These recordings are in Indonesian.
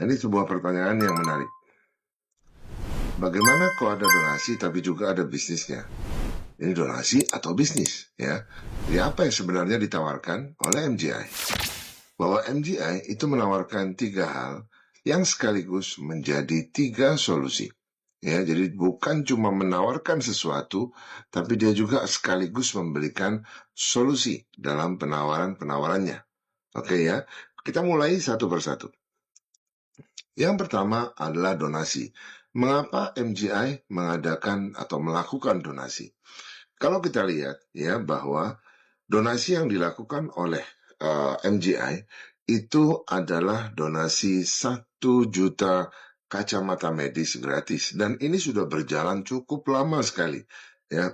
Ini sebuah pertanyaan yang menarik. Bagaimana kalau ada donasi tapi juga ada bisnisnya? Ini donasi atau bisnis, ya? Jadi apa yang sebenarnya ditawarkan oleh MGI? Bahwa MGI itu menawarkan tiga hal yang sekaligus menjadi tiga solusi. Ya, jadi bukan cuma menawarkan sesuatu, tapi dia juga sekaligus memberikan solusi dalam penawaran-penawarannya. Oke ya, kita mulai satu persatu. Yang pertama adalah donasi. Mengapa MGI mengadakan atau melakukan donasi? Kalau kita lihat ya bahwa donasi yang dilakukan oleh MGI itu adalah donasi 1 juta kacamata medis gratis, dan ini sudah berjalan cukup lama sekali ya,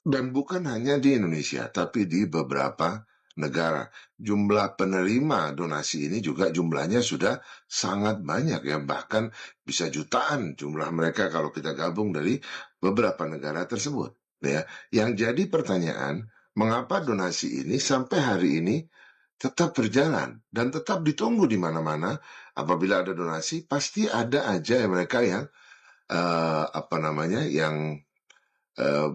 dan bukan hanya di Indonesia tapi di beberapa negara. Jumlah penerima donasi ini juga jumlahnya sudah sangat banyak ya, bahkan bisa jutaan jumlah mereka kalau kita gabung dari beberapa negara tersebut ya. Yang jadi pertanyaan, mengapa donasi ini sampai hari ini tetap berjalan dan tetap ditunggu di mana-mana? Apabila ada donasi pasti ada aja ya mereka yang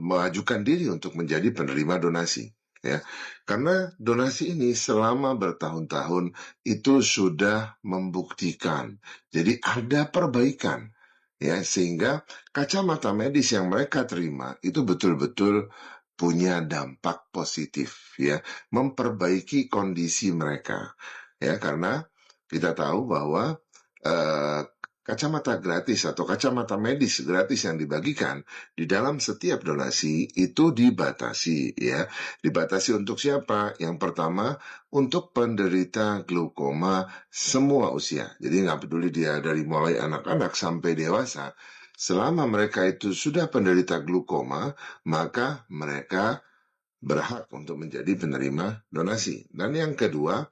mengajukan diri untuk menjadi penerima donasi ya, karena donasi ini selama bertahun-tahun itu sudah membuktikan jadi ada perbaikan ya, sehingga kacamata medis yang mereka terima itu betul-betul punya dampak positif ya, memperbaiki kondisi mereka ya, karena kita tahu bahwa eh, kacamata gratis atau kacamata medis gratis yang dibagikan di dalam setiap donasi itu dibatasi ya. Dibatasi untuk siapa? Yang pertama, untuk penderita glaukoma semua usia. Jadi nggak peduli dia dari mulai anak-anak sampai dewasa, selama mereka itu sudah penderita glaukoma, maka mereka berhak untuk menjadi penerima donasi. Dan yang kedua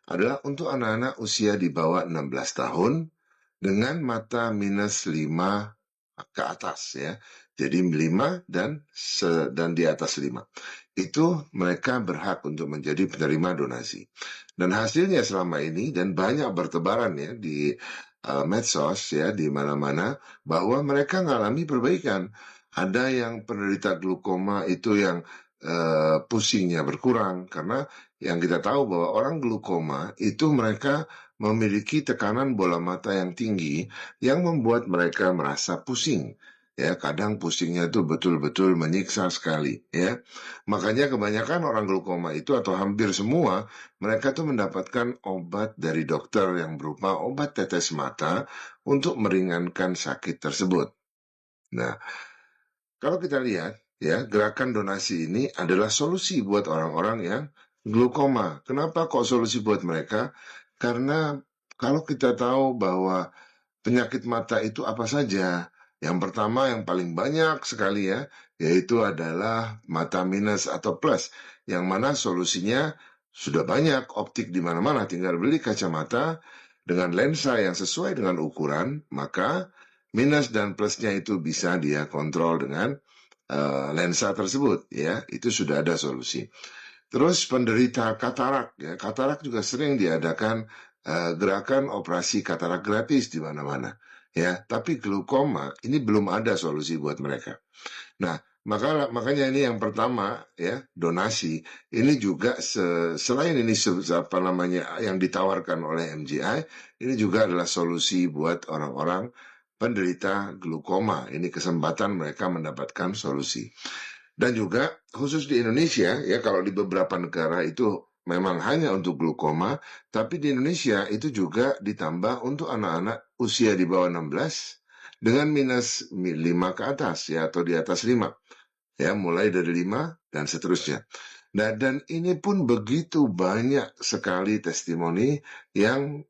adalah untuk anak-anak usia di bawah 16 tahun dengan mata minus 5 ke atas ya. Jadi 5 dan di atas 5. Itu mereka berhak untuk menjadi penerima donasi. Dan hasilnya selama ini dan banyak bertebaran ya di medsos ya, di mana-mana, bahwa mereka mengalami perbaikan. Ada yang penderita glaukoma itu yang pusingnya berkurang, karena yang kita tahu bahwa orang glaukoma itu mereka memiliki tekanan bola mata yang tinggi yang membuat mereka merasa pusing ya, kadang pusingnya itu betul-betul menyiksa sekali ya. Makanya kebanyakan orang glaukoma itu atau hampir semua mereka tuh mendapatkan obat dari dokter yang berupa obat tetes mata untuk meringankan sakit tersebut. Nah, kalau kita lihat ya, gerakan donasi ini adalah solusi buat orang-orang yang glaukoma. Kenapa kok solusi buat mereka? Karena kalau kita tahu bahwa penyakit mata itu apa saja, yang pertama yang paling banyak sekali ya, yaitu adalah mata minus atau plus, yang mana solusinya sudah banyak, optik di mana-mana, tinggal beli kacamata dengan lensa yang sesuai dengan ukuran, maka minus dan plusnya itu bisa dia kontrol dengan lensa tersebut ya, itu sudah ada solusi. Terus penderita katarak ya, katarak juga sering diadakan gerakan operasi katarak gratis di mana-mana ya, tapi glaukoma ini belum ada solusi buat mereka. Nah, makanya ini yang pertama ya, donasi ini juga selain ini apa namanya yang ditawarkan oleh MGI, ini juga adalah solusi buat orang-orang penderita glaukoma. Ini kesempatan mereka mendapatkan solusi. Dan juga khusus di Indonesia ya, kalau di beberapa negara itu memang hanya untuk glaukoma, tapi di Indonesia itu juga ditambah untuk anak-anak usia di bawah 16 dengan minus 5 ke atas ya, atau di atas 5 ya, mulai dari 5 dan seterusnya. Nah, dan ini pun begitu banyak sekali testimoni yang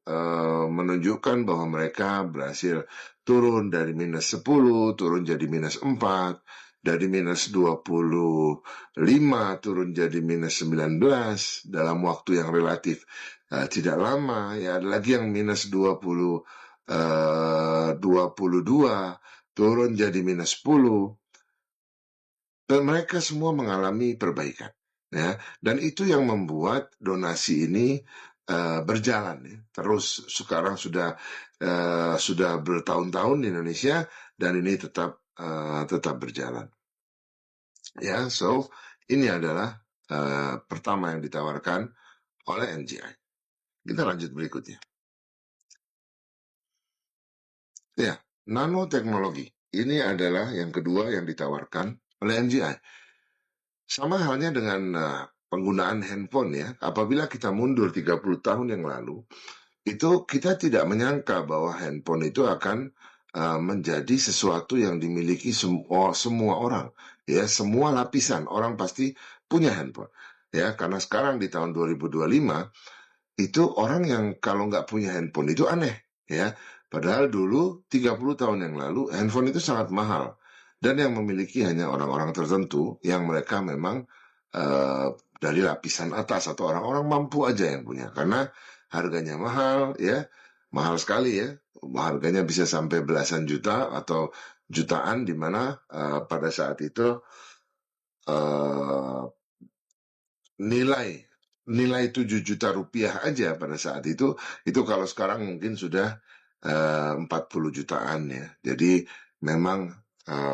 menunjukkan bahwa mereka berhasil turun dari minus 10, turun jadi minus 4, dari minus 25 turun jadi minus 19 dalam waktu yang relatif tidak lama ya. Ada lagi yang minus 22 turun jadi minus 10, dan mereka semua mengalami perbaikan ya, dan itu yang membuat donasi ini berjalan ya. Terus sekarang sudah bertahun-tahun di Indonesia dan ini tetap berjalan. Ya, so ini adalah pertama yang ditawarkan oleh MGI. Kita lanjut berikutnya. Ya, nanoteknologi. Ini adalah yang kedua yang ditawarkan oleh MGI. Sama halnya dengan penggunaan handphone ya. Apabila kita mundur 30 tahun yang lalu, itu kita tidak menyangka bahwa handphone itu akan menjadi sesuatu yang dimiliki semua orang. Ya, semua lapisan orang pasti punya handphone. Ya, karena sekarang di tahun 2025 itu orang yang kalau nggak punya handphone itu aneh ya. Padahal dulu 30 tahun yang lalu handphone itu sangat mahal dan yang memiliki hanya orang-orang tertentu yang mereka memang uh, dari lapisan atas atau orang-orang mampu aja yang punya karena harganya mahal ya, mahal sekali ya. Harganya bisa sampai belasan juta atau jutaan di mana pada saat itu uh, nilai nilai 7 juta rupiah aja pada saat itu kalau sekarang mungkin sudah 40 jutaan ya. Jadi memang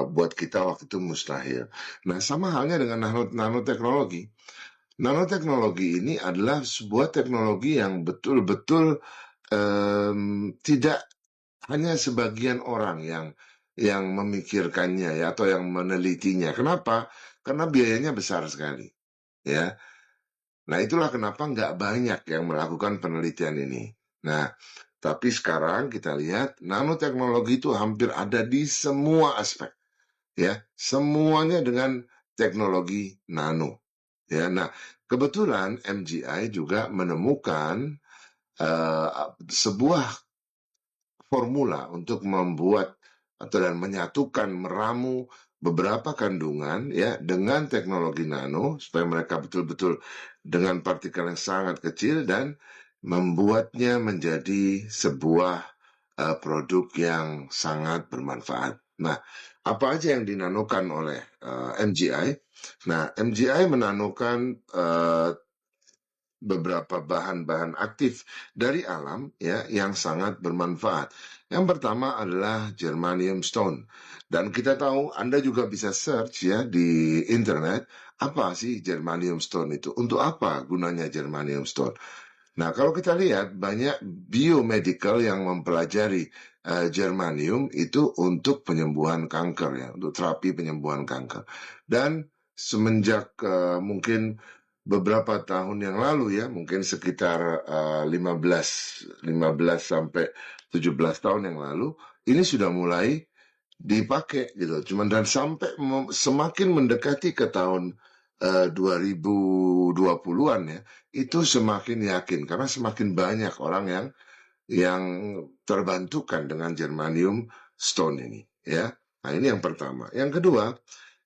buat kita waktu itu mustahil. Nah, sama halnya dengan nanoteknologi. Nanoteknologi ini adalah sebuah teknologi yang betul-betul tidak hanya sebagian orang yang memikirkannya ya atau yang menelitinya. Kenapa? Karena biayanya besar sekali. Ya, nah, itulah kenapa nggak banyak yang melakukan penelitian ini. Nah, tapi sekarang kita lihat nanoteknologi itu hampir ada di semua aspek, ya, semuanya dengan teknologi nano. Ya, nah, kebetulan MGI juga menemukan sebuah formula untuk membuat atau dan menyatukan meramu beberapa kandungan ya dengan teknologi nano supaya mereka betul-betul dengan partikel yang sangat kecil dan membuatnya menjadi sebuah produk yang sangat bermanfaat. Nah, apa aja yang dinanokan oleh MGI? Nah, MGI menanokan beberapa bahan-bahan aktif dari alam ya yang sangat bermanfaat. Yang pertama adalah germanium stone. Dan kita tahu Anda juga bisa search ya di internet apa sih germanium stone itu? Untuk apa gunanya germanium stone? Nah, kalau kita lihat banyak biomedical yang mempelajari germanium itu untuk penyembuhan kanker ya, untuk terapi penyembuhan kanker. Dan semenjak mungkin beberapa tahun yang lalu ya, mungkin sekitar 15 sampai 17 tahun yang lalu, ini sudah mulai dipakai gitu. Cuman dan sampai semakin mendekati ke tahun 2020-an ya, itu semakin yakin karena semakin banyak orang yang terbantukan dengan germanium stone ini ya. Nah, ini yang pertama. Yang kedua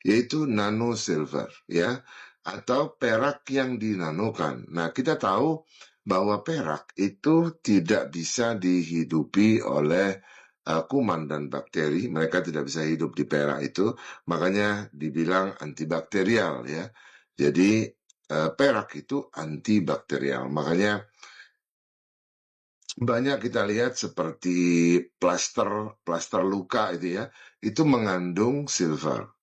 yaitu nano silver ya atau perak yang dinanokan. Nah, kita tahu bahwa perak itu tidak bisa dihidupi oleh kuman dan bakteri. Mereka tidak bisa hidup di perak itu, makanya dibilang antibakterial ya. Jadi perak itu antibakterial. Makanya banyak kita lihat seperti plaster luka itu ya, itu mengandung silver.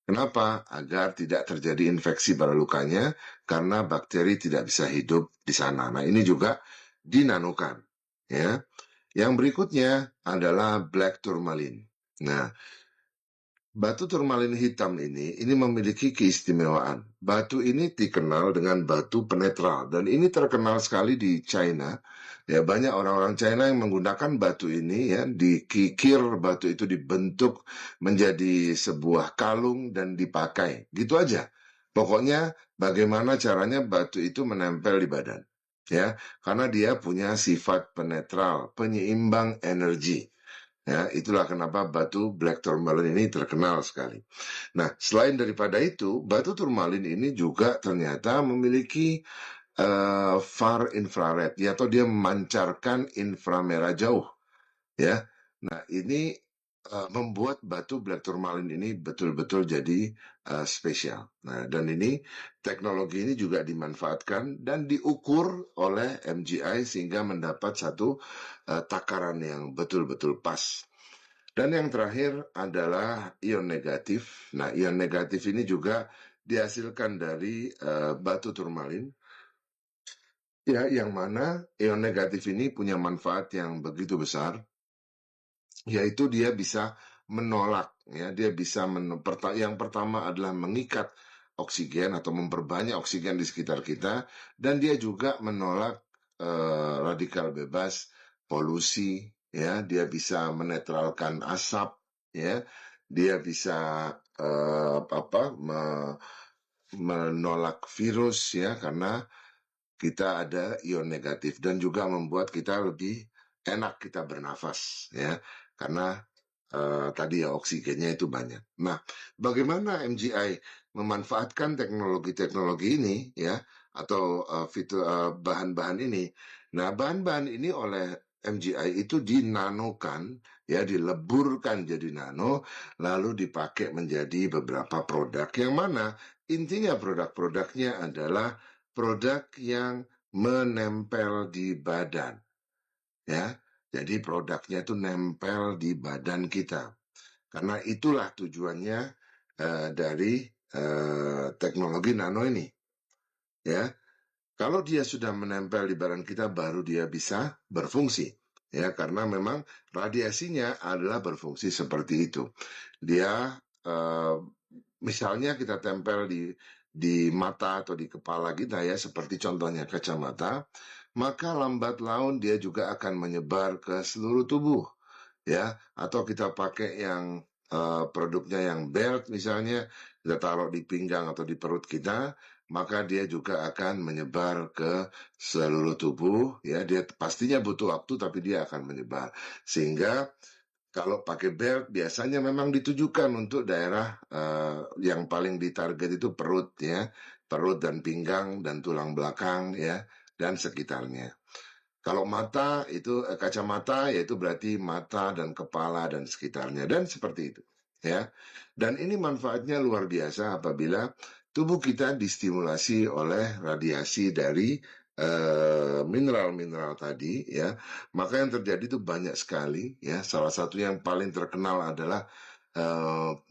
Kenapa? Agar tidak terjadi infeksi pada lukanya karena bakteri tidak bisa hidup di sana. Nah, ini juga dinanokan. Ya. Yang berikutnya adalah black tourmaline. Nah, batu turmalin hitam ini memiliki keistimewaan. Batu ini dikenal dengan batu penetral dan ini terkenal sekali di China. Ya, banyak orang-orang China yang menggunakan batu ini ya, dikikir batu itu dibentuk menjadi sebuah kalung dan dipakai. Gitu aja. Pokoknya bagaimana caranya batu itu menempel di badan. Ya, karena dia punya sifat penetral, penyeimbang energi. Ya, itulah kenapa batu black tourmaline ini terkenal sekali. Nah, selain daripada itu, batu tourmaline ini juga ternyata memiliki far infrared, ya, atau dia memancarkan inframerah jauh. Ya, nah ini membuat batu black tourmaline ini betul-betul jadi spesial. Nah, dan ini teknologi ini juga dimanfaatkan dan diukur oleh MGI sehingga mendapat satu takaran yang betul-betul pas. Dan yang terakhir adalah ion negatif. Nah, ion negatif ini juga dihasilkan dari batu turmalin, ya, yang mana ion negatif ini punya manfaat yang begitu besar, yaitu dia bisa menolak, ya, dia bisa yang pertama adalah mengikat oksigen atau memperbanyak oksigen di sekitar kita, dan dia juga menolak radikal bebas, polusi, ya, dia bisa menetralkan asap, ya, dia bisa menolak virus, ya, karena kita ada ion negatif, dan juga membuat kita lebih enak kita bernafas, ya, karena tadi ya oksigennya itu banyak. Nah, bagaimana MGI memanfaatkan teknologi-teknologi ini, ya, atau bahan-bahan ini? Nah, bahan-bahan ini oleh MGI itu dinanokan, ya, dileburkan jadi nano, lalu dipakai menjadi beberapa produk, yang mana intinya produk-produknya adalah produk yang menempel di badan, ya. Jadi produknya itu nempel di badan kita. Karena itulah tujuannya dari teknologi nano ini, ya. Kalau dia sudah menempel di badan kita, baru dia bisa berfungsi, ya. Karena memang radiasinya adalah berfungsi seperti itu. Dia misalnya kita tempel di mata atau di kepala kita, ya, seperti contohnya kacamata, maka lambat laun dia juga akan menyebar ke seluruh tubuh, ya. Atau kita pakai yang produknya yang belt misalnya, kita taruh di pinggang atau di perut kita, maka dia juga akan menyebar ke seluruh tubuh, ya. Dia pastinya butuh waktu, tapi dia akan menyebar, sehingga kalau pakai belt biasanya memang ditujukan untuk daerah yang paling ditarget itu perut, ya, perut dan pinggang dan tulang belakang, ya, dan sekitarnya. Kalau mata itu kacamata, yaitu berarti mata dan kepala dan sekitarnya, dan seperti itu, ya. Dan ini manfaatnya luar biasa apabila tubuh kita distimulasi oleh radiasi dari mineral-mineral tadi, ya. Maka yang terjadi itu banyak sekali, ya. Salah satu yang paling terkenal adalah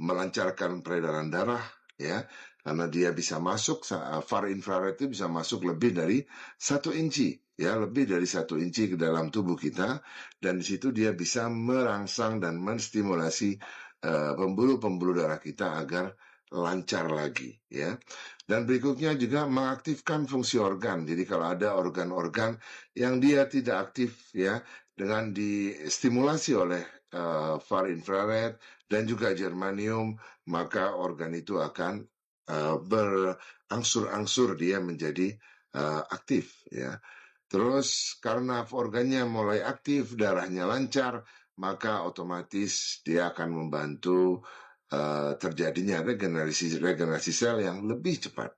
melancarkan peredaran darah, ya, karena dia bisa masuk, far infrared itu bisa masuk lebih dari 1 inci, ya, lebih dari 1 inci ke dalam tubuh kita, dan di situ dia bisa merangsang dan menstimulasi pembuluh-pembuluh darah kita agar lancar lagi, ya. Dan berikutnya juga mengaktifkan fungsi organ. Jadi kalau ada organ-organ yang dia tidak aktif, ya, dengan distimulasi oleh far infrared dan juga germanium, maka organ itu akan berangsur-angsur dia menjadi aktif, ya. Terus karena organnya mulai aktif, darahnya lancar, maka otomatis dia akan membantu terjadinya regenerasi sel yang lebih cepat,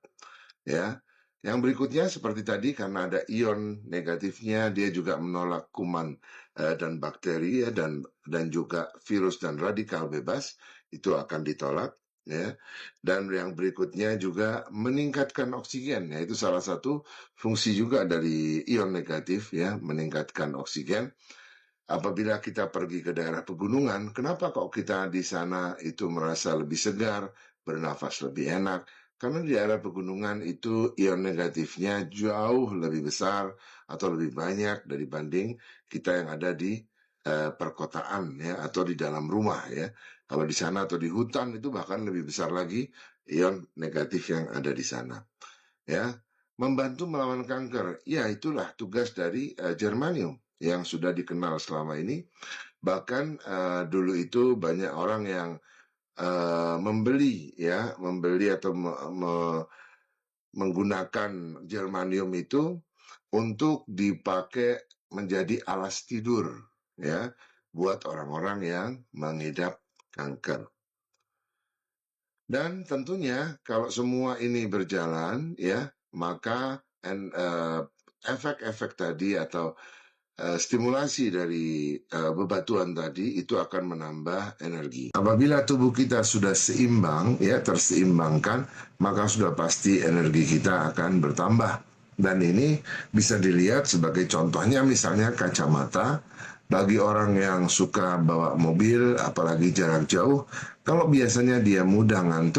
ya. Yang berikutnya seperti tadi, karena ada ion negatifnya, dia juga menolak kuman dan bakteri, ya, dan juga virus dan radikal bebas itu akan ditolak, ya. Dan yang berikutnya juga meningkatkan oksigen, ya, itu salah satu fungsi juga dari ion negatif, ya, meningkatkan oksigen. Apabila kita pergi ke daerah pegunungan, kenapa kok kita di sana itu merasa lebih segar, bernafas lebih enak? Karena di daerah pegunungan itu ion negatifnya jauh lebih besar atau lebih banyak dibanding kita yang ada di perkotaan, ya, atau di dalam rumah, ya. Kalau di sana atau di hutan itu bahkan lebih besar lagi ion negatif yang ada di sana, ya. Membantu melawan kanker, ya, itulah tugas dari germanium yang sudah dikenal selama ini. Bahkan dulu itu banyak orang yang membeli atau menggunakan germanium itu untuk dipakai menjadi alas tidur, ya, buat orang-orang yang mengidap kanker. Dan tentunya kalau semua ini berjalan, ya, maka efek-efek tadi atau stimulasi dari bebatuan tadi itu akan menambah energi. Apabila tubuh kita sudah seimbang, ya terseimbangkan, maka sudah pasti energi kita akan bertambah. Dan ini bisa dilihat sebagai contohnya misalnya kacamata. Bagi orang yang suka bawa mobil, apalagi jarak jauh, kalau biasanya dia mudah ngantuk,